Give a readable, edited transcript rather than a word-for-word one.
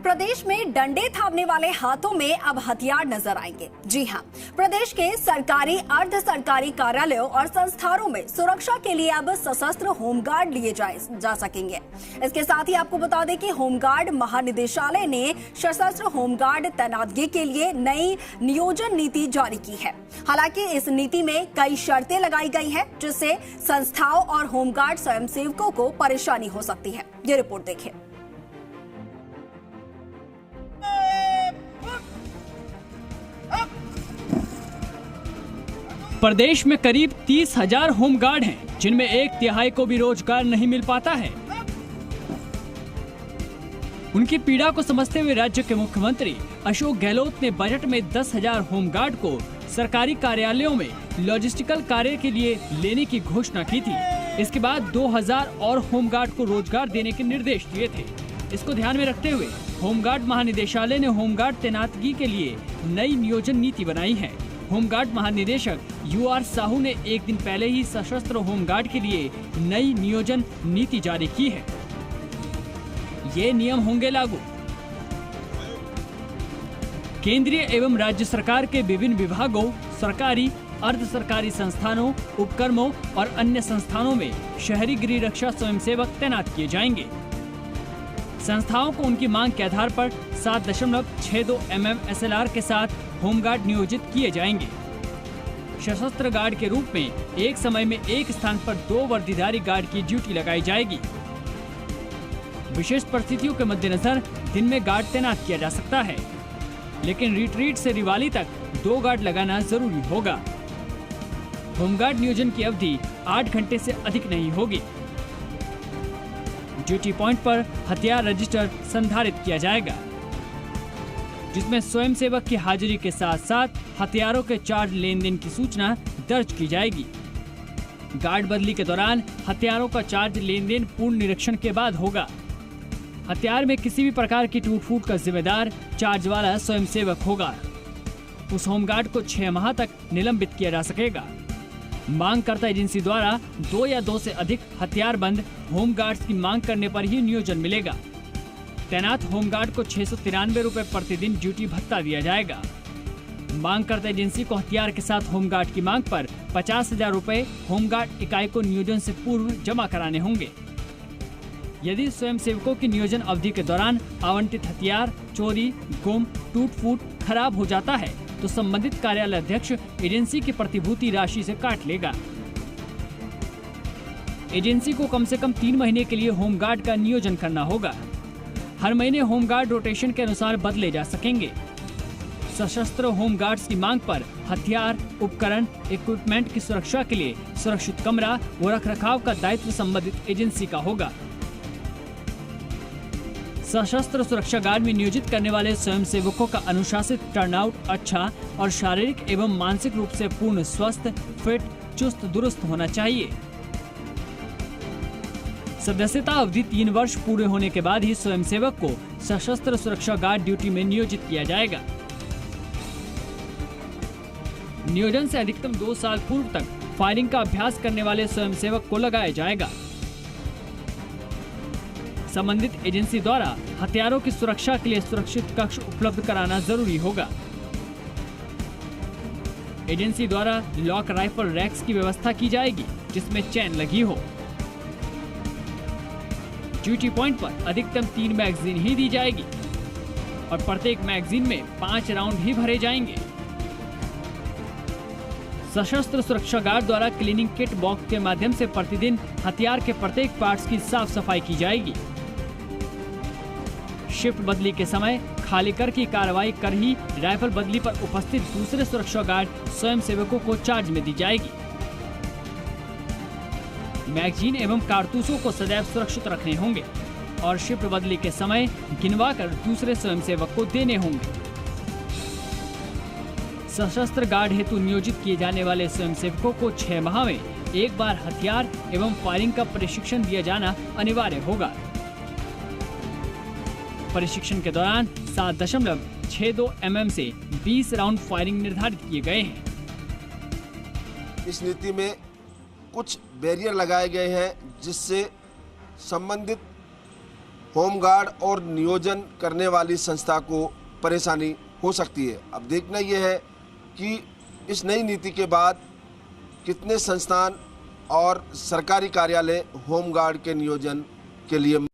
प्रदेश में डंडे थामने वाले हाथों में अब हथियार नजर आएंगे। जी हां, प्रदेश के सरकारी, अर्ध सरकारी कार्यालयों और संस्थानों में सुरक्षा के लिए अब सशस्त्र होमगार्ड लिए जा सकेंगे। इसके साथ ही आपको बता दें कि होमगार्ड महानिदेशालय ने सशस्त्र होमगार्ड तैनातगी के लिए नई नियोजन नीति जारी की है। हालांकि इस नीति में कई शर्तें लगाई गई हैं, जिससे संस्थाओं और होमगार्ड स्वयंसेवकों को परेशानी हो सकती है। ये रिपोर्ट देखिए। प्रदेश में करीब 30,000 होमगार्ड हैं, जिनमें 1/3 को भी रोजगार नहीं मिल पाता है। उनकी पीड़ा को समझते हुए राज्य के मुख्यमंत्री अशोक गहलोत ने बजट में 10,000 होमगार्ड को सरकारी कार्यालयों में लॉजिस्टिकल कार्य के लिए लेने की घोषणा की थी। इसके बाद 2,000 और होमगार्ड को रोजगार देने के निर्देश दिए थे। इसको ध्यान में रखते हुए होमगार्ड महानिदेशालय ने होमगार्ड तैनातगी के लिए नई नियोजन नीति बनाई है। होमगार्ड महानिदेशक UR साहू ने एक दिन पहले ही सशस्त्र होमगार्ड के लिए नई नियोजन नीति जारी की है। ये नियम होंगे लागू। केंद्रीय एवं राज्य सरकार के विभिन्न विभागों, सरकारी, अर्ध सरकारी संस्थानों, उपक्रमों और अन्य संस्थानों में शहरी गृह रक्षा स्वयंसेवक तैनात किए जाएंगे। संस्थाओं को उनकी मांग के आधार पर 7.62 mm SLR के साथ होमगार्ड नियोजित किए जाएंगे। सशस्त्र गार्ड के रूप में एक समय में एक स्थान पर 2 वर्दीधारी गार्ड की ड्यूटी लगाई जाएगी। विशेष परिस्थितियों के मद्देनजर दिन में गार्ड तैनात किया जा सकता है, लेकिन रिट्रीट से रिवाली तक 2 गार्ड लगाना जरूरी होगा। होमगार्ड नियोजन की अवधि 8 घंटे से अधिक नहीं होगी। ड्यूटी पॉइंट पर हथियार रजिस्टर संधारित किया जाएगा, जिसमें स्वयंसेवक की हाजिरी के साथ साथ हथियारों के चार्ज लेन देन की सूचना दर्ज की जाएगी। गार्ड बदली के दौरान हथियारों का चार्ज लेन देन पूर्ण निरीक्षण के बाद होगा। हथियार में किसी भी प्रकार की टूट फूट का जिम्मेदार चार्ज वाला स्वयंसेवक होगा। उस होमगार्ड को 6 माह तक निलंबित किया जा सकेगा। मांगकर्ता एजेंसी द्वारा 2 या 2 से अधिक हथियारबंद होमगार्ड्स की मांग करने पर ही नियोजन मिलेगा। तैनात होमगार्ड को 693 रुपए प्रतिदिन ड्यूटी भत्ता दिया जाएगा। मांगकर्ता एजेंसी को हथियार के साथ होमगार्ड की मांग पर 50,000 रुपए होमगार्ड इकाई को नियोजन से पूर्व जमा कराने होंगे। यदि स्वयंसेवकों की नियोजन अवधि के दौरान आवंटित हथियार चोरी, गुम, टूट फूट, खराब हो जाता है तो संबंधित कार्यालय अध्यक्ष एजेंसी की प्रतिभूति राशि से काट लेगा। एजेंसी को कम से कम 3 महीने के लिए होमगार्ड का नियोजन करना होगा। हर महीने होमगार्ड रोटेशन के अनुसार बदले जा सकेंगे। सशस्त्र होमगार्ड्स की मांग पर हथियार, उपकरण, इक्विपमेंट की सुरक्षा के लिए सुरक्षित कमरा व रखरखाव का दायित्व संबंधित एजेंसी का होगा। सशस्त्र सुरक्षा गार्ड में नियोजित करने वाले स्वयंसेवकों का अनुशासित टर्नआउट अच्छा और शारीरिक एवं मानसिक रूप से पूर्ण स्वस्थ, फिट, चुस्त दुरुस्त होना चाहिए। सदस्यता अवधि 3 वर्ष पूरे होने के बाद ही स्वयंसेवक को सशस्त्र सुरक्षा गार्ड ड्यूटी में नियोजित किया जाएगा। नियोजन से अधिकतम 2 साल पूर्व तक फायरिंग का अभ्यास करने वाले स्वयंसेवक को लगाया जाएगा। संबंधित एजेंसी द्वारा हथियारों की सुरक्षा के लिए सुरक्षित कक्ष उपलब्ध कराना जरूरी होगा। एजेंसी द्वारा लॉक राइफल रैक्स की व्यवस्था की जाएगी, जिसमें चेन लगी हो। ड्यूटी पॉइंट पर अधिकतम 3 मैगजीन ही दी जाएगी और प्रत्येक मैगजीन में 5 राउंड ही भरे जाएंगे। सशस्त्र सुरक्षा गार्ड द्वारा क्लीनिंग किट बॉक्स के माध्यम से प्रतिदिन हथियार के प्रत्येक पार्ट्स की साफ सफाई की जाएगी। शिफ्ट बदली के समय खाली कर की कार्रवाई कर ही राइफल बदली पर उपस्थित दूसरे सुरक्षा गार्ड स्वयंसेवकों को चार्ज में दी जाएगी। मैगजीन एवं कारतूसों को सदैव सुरक्षित रखने होंगे और शिफ्ट बदली के समय गिनवा कर दूसरे स्वयंसेवक को देने होंगे। सशस्त्र गार्ड हेतु नियोजित किए जाने वाले स्वयंसेवकों को 6 माह में एक बार हथियार एवं फायरिंग का प्रशिक्षण दिया जाना अनिवार्य होगा। प्रशिक्षण के दौरान 7.62 mm से 20 राउंड फायरिंग निर्धारित किए गए हैं। इस नीति में कुछ बैरियर लगाए गए हैं, जिससे संबंधित होमगार्ड और नियोजन करने वाली संस्था को परेशानी हो सकती है। अब देखना यह है कि इस नई नीति के बाद कितने संस्थान और सरकारी कार्यालय होमगार्ड के नियोजन के लिए